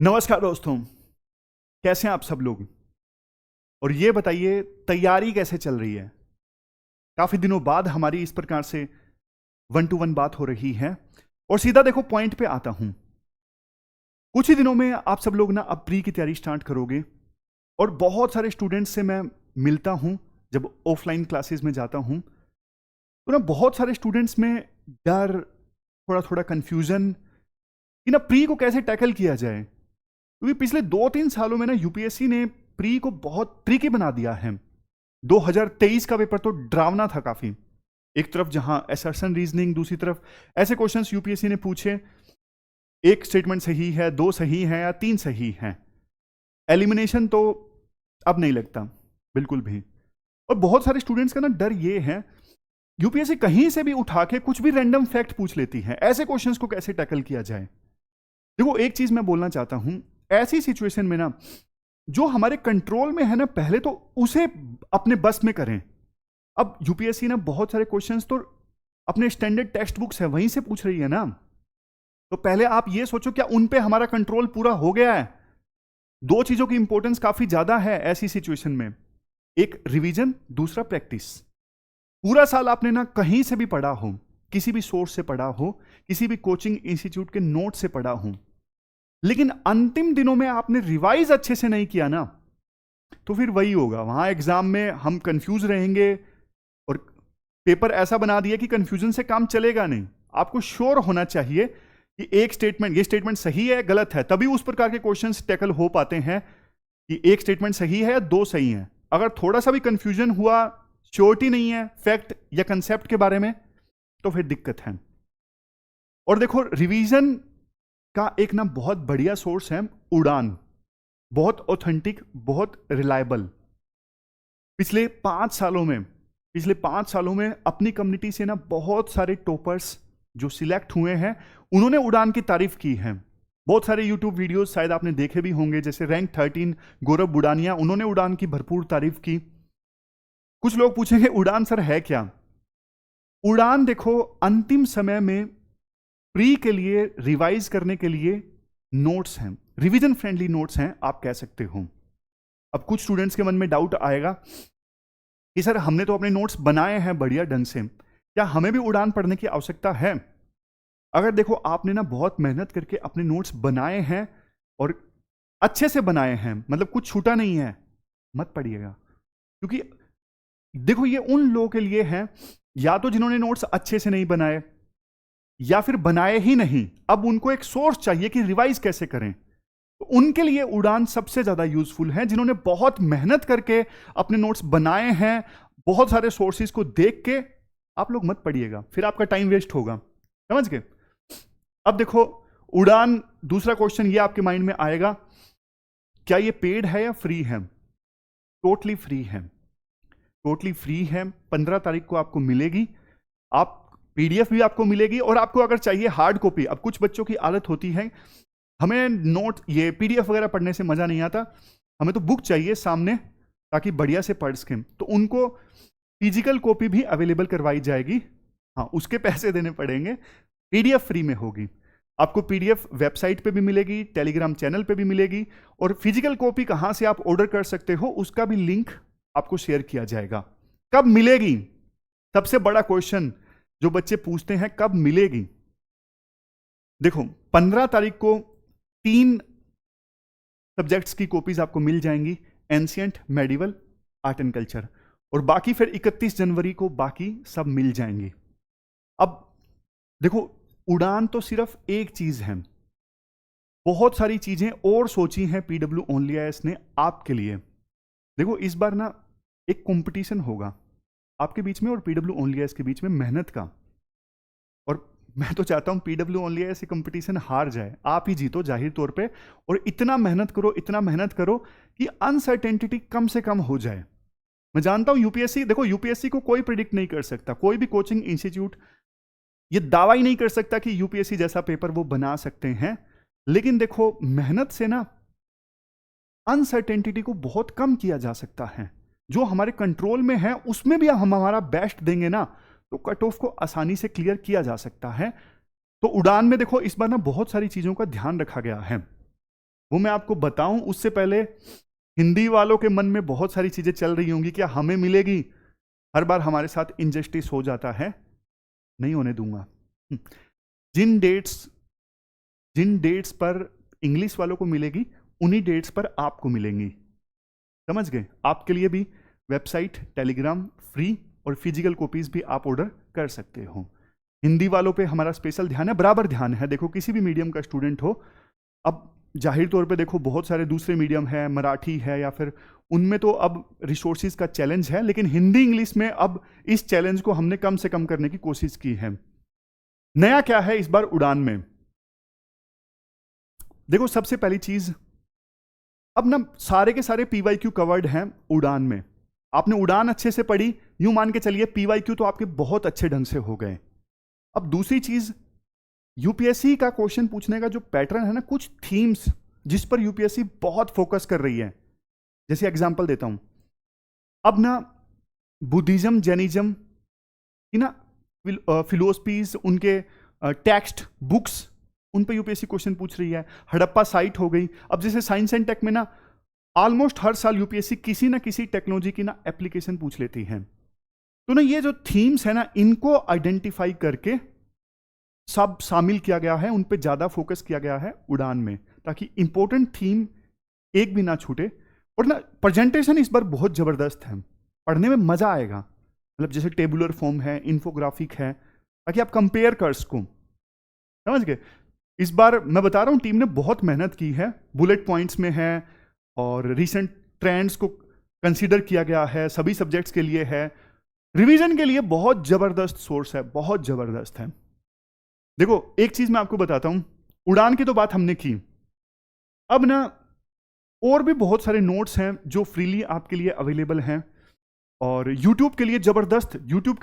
नमस्कार दोस्तों। कैसे हैं आप सब लोग? और ये बताइए, तैयारी कैसे चल रही है? काफी दिनों बाद हमारी इस प्रकार से वन टू वन बात हो रही है। और सीधा देखो पॉइंट पे आता हूं। कुछ ही दिनों में आप सब लोग ना अब प्री की तैयारी स्टार्ट करोगे। और बहुत सारे स्टूडेंट्स से मैं मिलता हूं जब ऑफलाइन क्लासेस में जाता हूं, तो ना बहुत सारे स्टूडेंट्स में डर, थोड़ा थोड़ा कंफ्यूजन कि ना प्री को कैसे टैकल किया जाए। क्योंकि पिछले 2-3 सालों में ना यूपीएससी ने प्री को बहुत ट्रिकी बना दिया है। 2023 का पेपर तो डरावना था काफी। एक तरफ जहां असर्शन रीजनिंग, दूसरी तरफ ऐसे क्वेश्चंस यूपीएससी ने पूछे, एक स्टेटमेंट सही है, दो सही है या तीन सही है। एलिमिनेशन तो अब नहीं लगता बिल्कुल भी। और बहुत सारे स्टूडेंट्स का ना डर ये है, यूपीएससी कहीं से भी उठा के कुछ भी रैंडम फैक्ट पूछ लेती है। ऐसे क्वेश्चंस को कैसे टैकल किया जाए? देखो, एक चीज मैं बोलना चाहता हूं, ऐसी सिचुएशन में ना जो हमारे कंट्रोल में है ना, पहले तो उसे अपने बस में करें। अब यूपीएससी ना बहुत सारे क्वेश्चंस तो अपने स्टैंडर्ड टेक्स्ट बुक्स है वहीं से पूछ रही है ना। तो पहले आप ये सोचो, क्या उन पे हमारा कंट्रोल पूरा हो गया है? दो चीजों की इंपॉर्टेंस काफी ज्यादा है ऐसी सिचुएशन में। एक रिवीजन, दूसरा प्रैक्टिस। पूरा साल आपने ना कहीं से भी पढ़ा हो, किसी भी सोर्स से पढ़ा हो, किसी भी कोचिंग इंस्टीट्यूट के नोट से पढ़ा हो, लेकिन अंतिम दिनों में आपने रिवाइज अच्छे से नहीं किया ना, तो फिर वही होगा। वहां एग्जाम में हम कंफ्यूज रहेंगे और पेपर ऐसा बना दिया कि कंफ्यूजन से काम चलेगा नहीं। आपको श्योर होना चाहिए कि एक स्टेटमेंट, ये स्टेटमेंट सही है गलत है, तभी उस प्रकार के क्वेश्चंस टैकल हो पाते हैं कि एक स्टेटमेंट सही है या दो सही है। अगर थोड़ा सा भी कंफ्यूजन हुआ, श्योरिटी नहीं है फैक्ट या कंसेप्ट के बारे में, तो फिर दिक्कत है। और देखो, रिवीजन का एक ना बहुत बढ़िया सोर्स है उड़ान। बहुत ऑथेंटिक, बहुत रिलायबल। पिछले 5 सालों में अपनी कम्युनिटी से ना बहुत सारे टॉपर्स जो सिलेक्ट हुए हैं, उन्होंने उड़ान की तारीफ की है। बहुत सारे यूट्यूब वीडियोस शायद आपने देखे भी होंगे, जैसे रैंक 13 गौरव बुडानिया, उन्होंने उड़ान की भरपूर तारीफ की। कुछ लोग पूछेंगे उड़ान सर है क्या? उड़ान देखो, अंतिम समय में प्री के लिए रिवाइज करने के लिए नोट्स हैं, रिवीजन फ्रेंडली नोट्स हैं, आप कह सकते हो। अब कुछ स्टूडेंट्स के मन में डाउट आएगा कि सर हमने तो अपने नोट्स बनाए हैं बढ़िया ढंग से, क्या हमें भी उड़ान पढ़ने की आवश्यकता है? अगर देखो आपने ना बहुत मेहनत करके अपने नोट्स बनाए हैं और अच्छे से बनाए हैं, मतलब कुछ छूटा नहीं है, मत पढ़िएगा। क्योंकि देखो, ये उन लोगों के लिए है या तो जिन्होंने नोट्स अच्छे से नहीं बनाए, या फिर बनाए ही नहीं, अब उनको एक सोर्स चाहिए कि रिवाइज कैसे करें। तो उनके लिए उड़ान सबसे ज्यादा यूजफुल है, जिन्होंने बहुत मेहनत करके अपने नोट्स बनाए हैं, बहुत सारे सोर्सेज को देख के। आप लोग मत पढ़िएगा, फिर आपका टाइम वेस्ट होगा। समझ गए? अब देखो, उड़ान, दूसरा क्वेश्चन ये आपके माइंड में आएगा, क्या ये पेड है या फ्री है? टोटली फ्री है। टोटली फ्री है। 15 तारीख को आपको मिलेगी। आप पीडीएफ भी आपको मिलेगी, और आपको अगर चाहिए हार्ड कॉपी, अब कुछ बच्चों की आदत होती है, हमें नोट, ये पीडीएफ वगैरह पढ़ने से मजा नहीं आता, हमें तो बुक चाहिए सामने ताकि बढ़िया से पढ़ सकें, तो उनको फिजिकल कॉपी भी अवेलेबल करवाई जाएगी। हाँ, उसके पैसे देने पड़ेंगे, पीडीएफ फ्री में होगी। आपको पीडीएफ वेबसाइट पे भी मिलेगी, टेलीग्राम चैनल पे भी मिलेगी, और फिजिकल कॉपी कहां से आप ऑर्डर कर सकते हो उसका भी लिंक आपको शेयर किया जाएगा। कब मिलेगी? सबसे बड़ा क्वेश्चन जो बच्चे पूछते हैं, कब मिलेगी? देखो, 15 तारीख को 3 सब्जेक्ट्स की कॉपीज आपको मिल जाएंगी, ancient, medieval, art and culture, और बाकी फिर 31 जनवरी को बाकी सब मिल जाएंगी। अब देखो, उड़ान तो सिर्फ एक चीज है, बहुत सारी चीजें और सोची हैं पीडब्ल्यू ओनली आईएएस ने आपके लिए। देखो, इस बार ना एक कंपटीशन होगा आपके बीच में और पीडब्ल्यू ओनली आईएएस के बीच में, मेहनत का। और मैं तो चाहता हूं पीडब्ल्यू ओनली ऐसे कंपटीशन हार जाए, आप ही जीतो जाहिर तौर पे, और इतना मेहनत करो, इतना मेहनत करो कि अनसर्टेनिटी कम से कम हो जाए। मैं जानता हूं यूपीएससी, देखो यूपीएससी को कोई प्रिडिक्ट नहीं कर सकता, कोई भी कोचिंग इंस्टीट्यूट ये दावा ही नहीं कर सकता कि यूपीएससी जैसा पेपर वो बना सकते हैं। लेकिन देखो, मेहनत से ना अनसर्टेनिटी को बहुत कम किया जा सकता है। जो हमारे कंट्रोल में है उसमें भी हम हमारा बेस्ट देंगे ना, तो कट ऑफ को आसानी से क्लियर किया जा सकता है। तो उड़ान में देखो, इस बार ना बहुत सारी चीजों का ध्यान रखा गया है। वो मैं आपको बताऊं उससे पहले हिंदी वालों के मन में बहुत सारी चीजें चल रही होंगी, क्या हमें मिलेगी? हर बार हमारे साथ इनजस्टिस हो जाता है, नहीं होने दूंगा। जिन डेट्स पर इंग्लिश वालों को मिलेगी उन्हीं डेट्स पर आपको मिलेंगी, समझ गए? आपके लिए भी वेबसाइट, टेलीग्राम फ्री और फिजिकल कॉपीज भी आप ऑर्डर कर सकते हो। हिंदी वालों पे हमारा स्पेशल ध्यान है, बराबर ध्यान है। देखो किसी भी मीडियम का स्टूडेंट हो, अब जाहिर तौर पे देखो बहुत सारे दूसरे मीडियम है, मराठी है या फिर उनमें तो अब रिसोर्सेज का चैलेंज है, लेकिन हिंदी इंग्लिश में अब इस चैलेंज को हमने कम से कम करने की कोशिश की है। नया क्या है इस बार उड़ान में? देखो सबसे पहली चीज, अब ना सारे के सारे पीवाईक्यू कवर्ड हैं उड़ान में। आपने उड़ान अच्छे से पढ़ी, यूं मान के चलिए पीवाईक्यू तो आपके बहुत अच्छे ढंग से हो गए। अब दूसरी चीज, यूपीएससी का क्वेश्चन पूछने का जो पैटर्न है ना, कुछ थीम्स जिस पर यूपीएससी बहुत फोकस कर रही है, जैसे एग्जांपल देता हूं, अब ना बुद्धिज्म, जैनिज्म की ना फिलोसफीज, उनके टेक्स्ट बुक्स, उन पे यूपीएससी क्वेश्चन पूछ रही है। हड़प्पा साइट हो गई। अब जैसे साइंस एंड टेक में ना ऑलमोस्ट हर साल यूपीएससी किसी ना किसी टेक्नोलॉजी की ना एप्लीकेशन पूछ लेती है। तो ना ये जो थीम्स है ना, इनको आइडेंटिफाई करके सब शामिल किया गया है, उन पे ज्यादा फोकस किया गया है उड़ान में, ताकि इंपॉर्टेंट थीम एक भी ना छूटे। और ना प्रेजेंटेशन इस बार बहुत जबरदस्त है, पढ़ने में मजा आएगा। मतलब जैसे टेबुलर फॉर्म है, इन्फोग्राफिक है, ताकि आप कंपेयर कर सको, समझ गए? इस बार मैं बता रहा हूं टीम ने बहुत मेहनत की है, बुलेट पॉइंट्स में है और रिसेंट ट्रेंड्स को कंसीडर किया गया है, सभी सब्जेक्ट्स के लिए है। रिवीजन के लिए बहुत जबरदस्त सोर्स है, बहुत जबरदस्त है। देखो एक चीज मैं आपको बताता हूं, उड़ान की तो बात हमने की, अब ना और भी बहुत सारे नोट्स हैं जो फ्रीली आपके लिए अवेलेबल हैं। और यूट्यूब के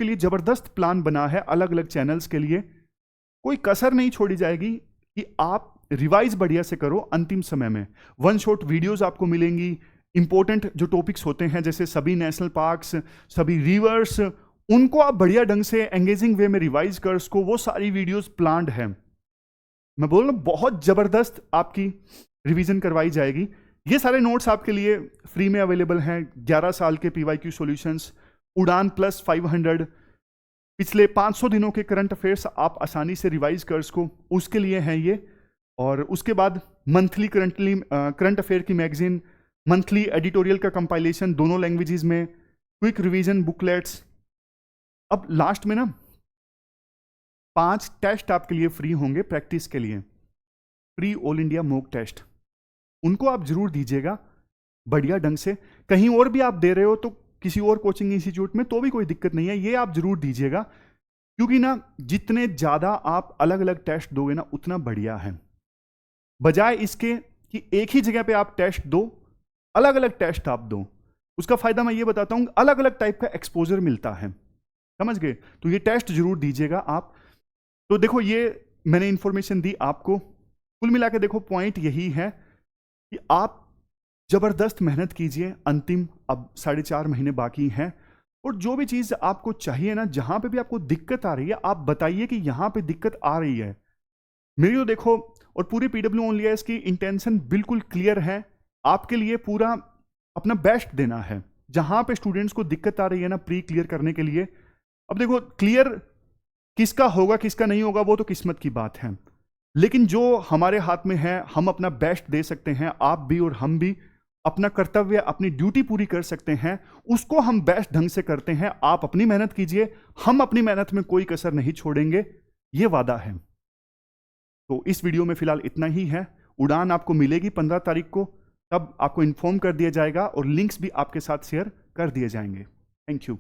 लिए जबरदस्त प्लान बना है, अलग अलग चैनल्स के लिए। कोई कसर नहीं छोड़ी जाएगी कि आप रिवाइज बढ़िया से करो। अंतिम समय में वन शॉट वीडियोस आपको मिलेंगी, इंपॉर्टेंट जो टॉपिक्स होते हैं जैसे सभी नेशनल पार्क्स, सभी रिवर्स, उनको आप बढ़िया ढंग से एंगेजिंग वे में रिवाइज कर सको, वो सारी वीडियोस प्लान्ड है। मैं बोल रहा हूं बहुत जबरदस्त आपकी रिवीजन करवाई जाएगी। ये सारे नोट्स आपके लिए फ्री में अवेलेबल हैं। 11 साल के पीवाईक्यू सॉल्यूशंस, उड़ान प्लस 500, पिछले 500 दिनों के करंट अफेयर्स आप आसानी से रिवाइज कर सको, उसके लिए हैं ये। और उसके बाद मंथली करंट अफेयर की मैगजीन, मंथली एडिटोरियल का कंपाइलेशन दोनों लैंग्वेजेस में, क्विक रिवीजन बुकलेट्स। अब लास्ट में ना 5 टेस्ट आपके लिए फ्री होंगे प्रैक्टिस के लिए, free all India mock test. उनको आप जरूर दीजिएगा बढ़िया ढंग से। कहीं और भी आप दे रहे हो तो किसी और कोचिंग इंस्टीट्यूट में, तो भी कोई दिक्कत नहीं है, ये आप जरूर दीजिएगा, क्योंकि ना जितने ज्यादा आप अलग अलग टेस्ट दोगे ना उतना बढ़िया है। बजाय इसके कि एक ही जगह पे आप टेस्ट दो, अलग अलग टेस्ट आप दो, उसका फायदा मैं ये बताता हूं, अलग अलग टाइप का एक्सपोजर मिलता है, समझ गए? तो ये टेस्ट जरूर दीजिएगा आप। तो देखो ये मैंने इंफॉर्मेशन दी आपको, कुल मिला के देखो पॉइंट यही है कि आप जबरदस्त मेहनत कीजिए। अंतिम अब 4.5 महीने बाकी हैं, और जो भी चीज आपको चाहिए ना, जहां पे भी आपको दिक्कत आ रही है आप बताइए कि यहां पे दिक्कत आ रही है। मेरी तो देखो और पूरी पीडब्ल्यू ओनली की इंटेंशन बिल्कुल क्लियर है, आपके लिए पूरा अपना बेस्ट देना है। जहां पे स्टूडेंट्स को दिक्कत आ रही है ना प्री क्लियर करने के लिए, अब देखो क्लियर किसका होगा किसका नहीं होगा वो तो किस्मत की बात है, लेकिन जो हमारे हाथ में है हम अपना बेस्ट दे सकते हैं, आप भी और हम भी अपना कर्तव्य, अपनी ड्यूटी पूरी कर सकते हैं, उसको हम बेस्ट ढंग से करते हैं। आप अपनी मेहनत कीजिए, हम अपनी मेहनत में कोई कसर नहीं छोड़ेंगे, ये वादा है। तो इस वीडियो में फिलहाल इतना ही है। उड़ान आपको मिलेगी 15 तारीख को, तब आपको इन्फॉर्म कर दिया जाएगा और लिंक्स भी आपके साथ शेयर कर दिए जाएंगे। Thank you.